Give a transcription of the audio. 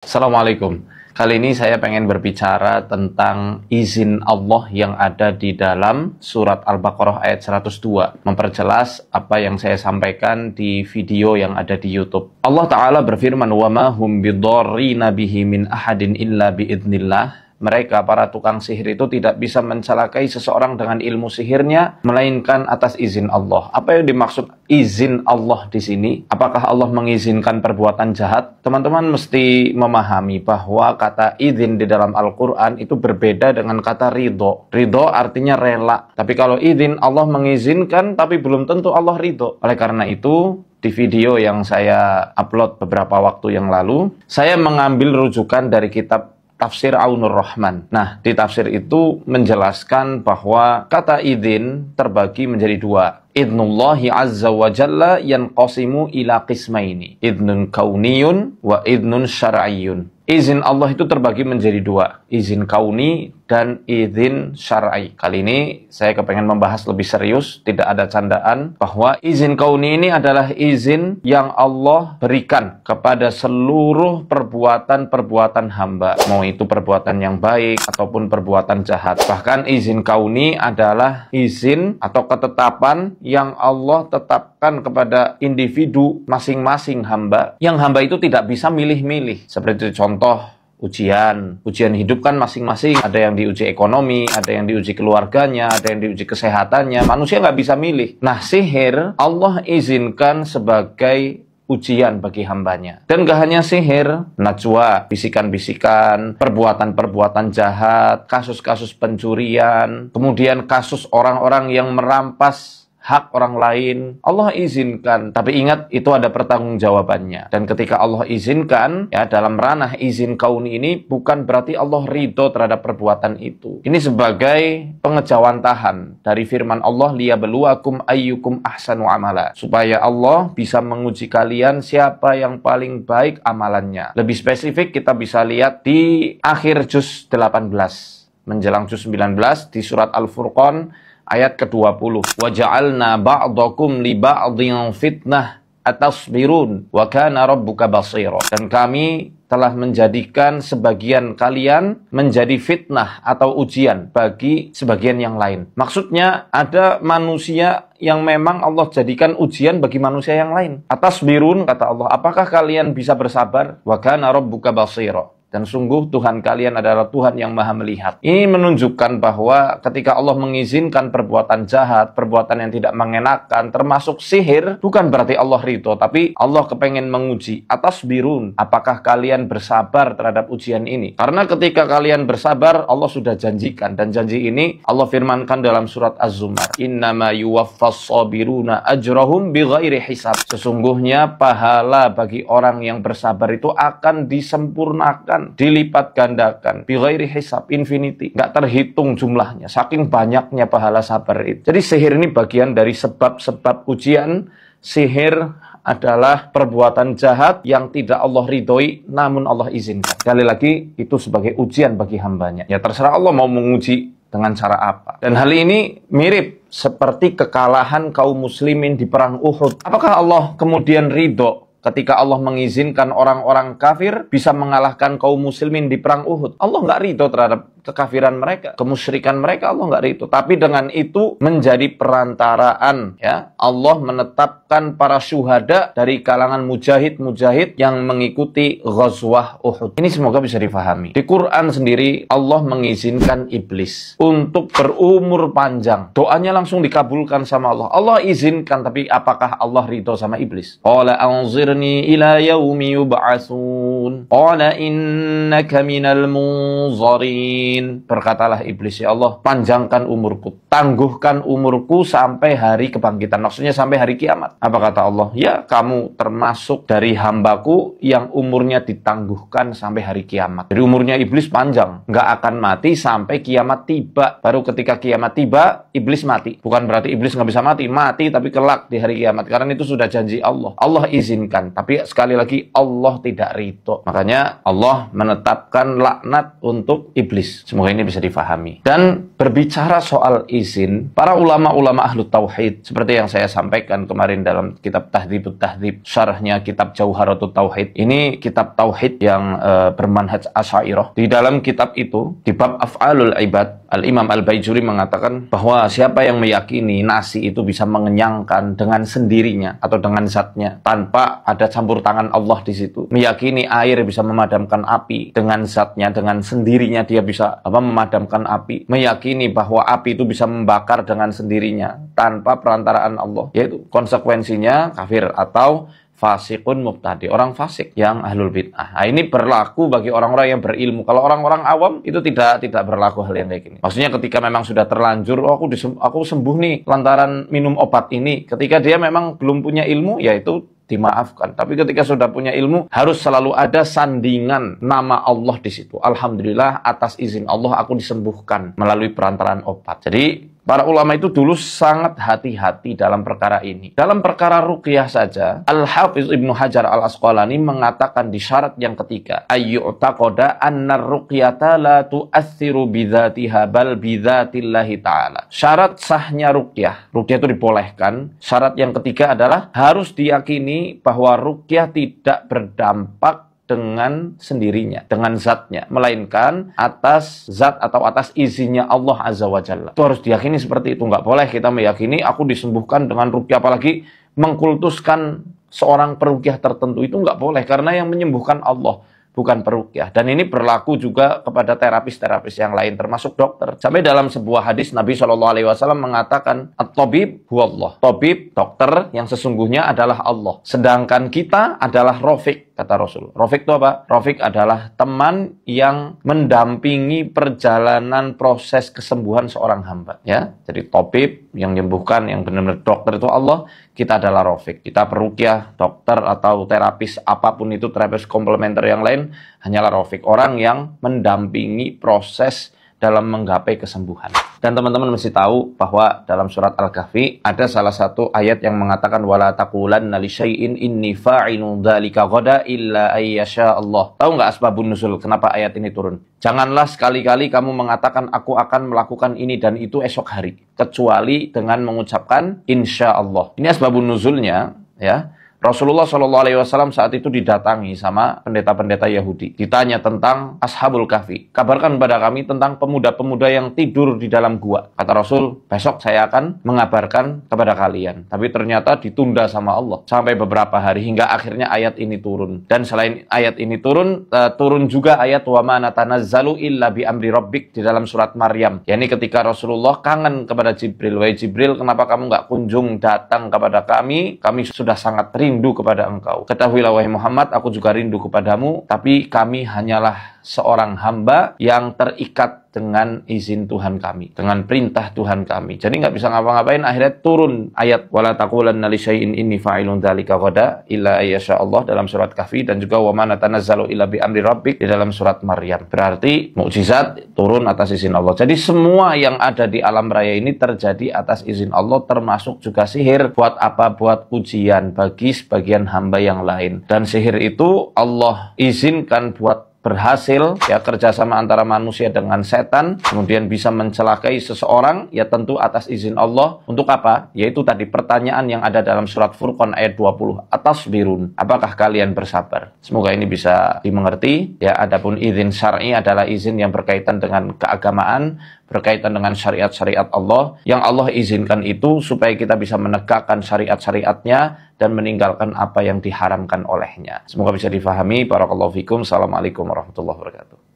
Assalamualaikum. Kali ini saya pengen berbicara tentang izin Allah yang ada di dalam surat Al-Baqarah ayat 102. Memperjelas apa yang saya sampaikan di video yang ada di YouTube. Allah Ta'ala berfirman, وَمَا هُمْ بِضَارِّينَ بِهِ مِنْ أَحَدٍ إِلَّا بِإِذْنِ اللَّهِ. Mereka, para tukang sihir itu tidak bisa mencelakai seseorang dengan ilmu sihirnya, melainkan atas izin Allah. Apa yang dimaksud izin Allah di sini? Apakah Allah mengizinkan perbuatan jahat? Teman-teman mesti memahami bahwa kata izin di dalam Al-Quran itu berbeda dengan kata ridho. Ridho artinya rela. Tapi kalau izin, Allah mengizinkan, tapi belum tentu Allah ridho. Oleh karena itu, di video yang saya upload beberapa waktu yang lalu, saya mengambil rujukan dari kitab Tafsir Aunur Rahman. Nah, di tafsir itu menjelaskan bahwa kata izin terbagi menjadi dua. Idnullahi azza wa jalla yanqasimu ila qismaini. Idnun kauniyun wa idnun syar'iyyun. Izin Allah itu terbagi menjadi dua. Izin kauni dan izin syar'i. Kali ini saya kepengen membahas lebih serius, tidak ada candaan, bahwa izin kauni ini adalah izin yang Allah berikan kepada seluruh perbuatan-perbuatan hamba. Mau itu perbuatan yang baik ataupun perbuatan jahat. Bahkan izin kauni adalah izin atau ketetapan yang Allah tetapkan kepada individu masing-masing hamba, yang hamba itu tidak bisa milih-milih. Seperti contoh ujian hidup kan masing-masing, ada yang diuji ekonomi, ada yang diuji keluarganya, ada yang diuji kesehatannya. Manusia nggak bisa milih. Nah, sihir Allah izinkan sebagai ujian bagi hambanya. Dan gak hanya sihir, najwa, bisikan-bisikan, perbuatan-perbuatan jahat, kasus-kasus pencurian, kemudian kasus orang-orang yang merampas hak orang lain, Allah izinkan. Tapi ingat, itu ada pertanggungjawabannya. Dan ketika Allah izinkan, ya, dalam ranah izin kauni ini bukan berarti Allah ridho terhadap perbuatan itu. Ini sebagai pengejawantahan dari firman Allah, liyabluwakum ayyukum ahsanu amala, supaya Allah bisa menguji kalian siapa yang paling baik amalannya. Lebih spesifik kita bisa lihat di akhir juz 18 menjelang juz 19 di surat Al-Furqan ayat ke-20. وَجَعَلْنَا بَعْضَكُمْ لِبَعْضٍ فِتْنَةً أَتَصْبِرُونَ وَكَانَ رَبُّكَ بَصِيرًا. Dan kami telah menjadikan sebagian kalian menjadi fitnah atau ujian bagi sebagian yang lain. Maksudnya ada manusia yang memang Allah jadikan ujian bagi manusia yang lain. Atasbirun, kata Allah, apakah kalian bisa bersabar? Wa kana rabbuka basira. Dan sungguh Tuhan kalian adalah Tuhan yang maha melihat. Ini menunjukkan bahwa ketika Allah mengizinkan perbuatan jahat, perbuatan yang tidak mengenakan, termasuk sihir, bukan berarti Allah ridho, tapi Allah kepengen menguji. Atasbirun, apakah kalian bersabar terhadap ujian ini? Karena ketika kalian bersabar, Allah sudah janjikan. Dan janji ini Allah firmankan dalam surat Az-Zumar. Innama yuwaffas sabiruna ajrahum bighairi hisab. Sesungguhnya pahala bagi orang yang bersabar itu akan disempurnakan, dilipat gandakan, bighairi hisab, infinity, nggak terhitung jumlahnya, saking banyaknya pahala sabar itu. Jadi sihir ini bagian dari sebab-sebab ujian. Sihir adalah perbuatan jahat yang tidak Allah ridhoi, namun Allah izinkan. Sekali lagi, itu sebagai ujian bagi hambanya. Ya terserah Allah mau menguji dengan cara apa. Dan hal ini mirip seperti kekalahan kaum muslimin di perang Uhud. Apakah Allah kemudian ridho ketika Allah mengizinkan orang-orang kafir bisa mengalahkan kaum muslimin di perang Uhud? Allah nggak ridho terhadap kekafiran mereka, kemusyrikan mereka, Allah nggak ridho. Tapi dengan itu menjadi perantaraan, ya, Allah menetapkan para syuhada dari kalangan mujahid-mujahid yang mengikuti ghazwah Uhud. Ini semoga bisa difahami. Di Quran sendiri Allah mengizinkan iblis untuk berumur panjang. Doanya langsung dikabulkan sama Allah. Allah izinkan, tapi apakah Allah ridho sama iblis? Qala anzirni ila yaumi yub'atsun. Qala innaka minal munzarin. Berkatalah iblis, ya Allah, panjangkan umurku, tangguhkan umurku sampai hari kebangkitan. Maksudnya sampai hari kiamat. Apa kata Allah? Ya, kamu termasuk dari hambaku yang umurnya ditangguhkan sampai hari kiamat. Jadi umurnya iblis panjang, nggak akan mati sampai kiamat tiba. Baru ketika kiamat tiba, iblis mati. Bukan berarti iblis nggak bisa mati, tapi kelak di hari kiamat. Karena itu sudah janji Allah. Allah izinkan, tapi sekali lagi Allah tidak ridho. Makanya Allah menetapkan laknat untuk iblis. hadis. Semoga ini bisa difahami. Dan berbicara soal izin, para ulama-ulama ahlu tauhid, seperti yang saya sampaikan kemarin dalam kitab Tahdhibut Tahdhib, syarahnya kitab Jauharatut Tauhid. Ini kitab tauhid yang bermanhaj Asy'ariyah. Di dalam kitab itu, di bab af'alul ibad, Al-Imam Al-Baijuri mengatakan bahwa siapa yang meyakini nasi itu bisa mengenyangkan dengan sendirinya atau dengan zatnya tanpa ada campur tangan Allah di situ, meyakini air bisa memadamkan api dengan zatnya, dengan sendirinya dia bisa memadamkan api, meyakini bahwa api itu bisa membakar dengan sendirinya tanpa perantaraan Allah, yaitu konsekuensinya kafir atau fasikun mubtadi, orang fasik yang ahlul bid'ah. Nah, ini berlaku bagi orang-orang yang berilmu. Kalau orang-orang awam itu tidak berlaku hal yang kayak gini. Maksudnya ketika memang sudah terlanjur, aku sembuh nih lantaran minum obat ini. Ketika dia memang belum punya ilmu, yaitu dimaafkan. Tapi ketika sudah punya ilmu, harus selalu ada sandingan nama Allah di situ. Alhamdulillah, atas izin Allah aku disembuhkan melalui perantaraan obat. Jadi para ulama itu dulu sangat hati-hati dalam perkara ini. Dalam perkara ruqyah saja, Al-Hafiz Ibnu Hajar Al-Asqalani mengatakan di syarat yang ketiga, ayyu'taqoda annar ruqyata la tu'assiru bidzatiha bal bidzatillahi ta'ala. Syarat sahnya ruqyah itu dibolehkan. Syarat yang ketiga adalah harus diyakini bahwa ruqyah tidak berdampak dengan sendirinya, dengan zatnya, melainkan atas zat atau atas izinnya Allah Azza wa Jalla. Itu harus diyakini seperti itu. Nggak boleh kita meyakini aku disembuhkan dengan ruqyah, apalagi mengkultuskan seorang peruqyah tertentu. Itu nggak boleh, karena yang menyembuhkan Allah, bukan peruqyah. Dan ini berlaku juga kepada terapis-terapis yang lain, termasuk dokter. Sampai dalam sebuah hadis Nabi SAW mengatakan, at-tabib huwallah. Tabib, dokter yang sesungguhnya adalah Allah. Sedangkan kita adalah Rafiq, kata Rasul. Rafiq itu apa? Rafiq adalah teman yang mendampingi perjalanan proses kesembuhan seorang hamba. Ya, jadi tabib yang menyembuhkan, yang benar-benar dokter itu Allah. Kita adalah Rafiq. Kita peruqyah, dokter atau terapis apapun itu, terapis komplementer yang lain, hanyalah Rafiq, orang yang mendampingi proses dalam menggapai kesembuhan. Dan teman-teman mesti tahu bahwa dalam surat Al-Kahfi ada salah satu ayat yang mengatakan wala taqulanna li syai'in inni fa'ilun dzalika ghada illa ayyasha Allah. Tahu nggak asbabun nuzul kenapa ayat ini turun? Janganlah sekali-kali kamu mengatakan aku akan melakukan ini dan itu esok hari, kecuali dengan mengucapkan insya Allah. Ini asbabun nuzulnya, ya. Rasulullah SAW saat itu didatangi sama pendeta-pendeta Yahudi. Ditanya tentang Ashabul Kahfi. Kabarkan kepada kami tentang pemuda-pemuda yang tidur di dalam gua. Kata Rasul, besok saya akan mengabarkan kepada kalian. Tapi ternyata ditunda sama Allah sampai beberapa hari hingga akhirnya ayat ini turun. Dan selain ayat ini turun juga ayat wa ma natanazzalu illa bi amri rabbik di dalam surat Maryam. Yani ketika Rasulullah kangen kepada Jibril. Wahai Jibril, kenapa kamu nggak kunjung datang kepada kami? Kami sudah sangat rindu kepada engkau. Ketahuilah wahai Muhammad, aku juga rindu kepadamu, tapi kami hanyalah seorang hamba yang terikat dengan izin Tuhan kami, dengan perintah Tuhan kami. Jadi nggak bisa ngapa-ngapain. Akhirnya turun ayat wala taqulanna li syai'in inni fa'ilun dzalika ghada illa ayyasha Allah dalam surat Kahfi, dan juga wa ma natanazzalu illa bi amri rabbik di dalam surat Maryam. Berarti mukjizat turun atas izin Allah. Jadi semua yang ada di alam raya ini terjadi atas izin Allah, termasuk juga sihir. Buat apa? Buat ujian bagi sebagian hamba yang lain. Dan sihir itu Allah izinkan buat berhasil, ya, kerjasama antara manusia dengan setan, kemudian bisa mencelakai seseorang, ya tentu atas izin Allah. Untuk apa? Yaitu tadi pertanyaan yang ada dalam surat Furqan ayat 20, atasbirun, apakah kalian bersabar? Semoga ini bisa dimengerti, ya. Adapun izin syar'i adalah izin yang berkaitan dengan keagamaan, berkaitan dengan syariat-syariat Allah, yang Allah izinkan itu supaya kita bisa menegakkan syariat-syariatnya dan meninggalkan apa yang diharamkan olehnya. Semoga bisa difahami. Barakallahu fikum. Assalamualaikum warahmatullahi wabarakatuh.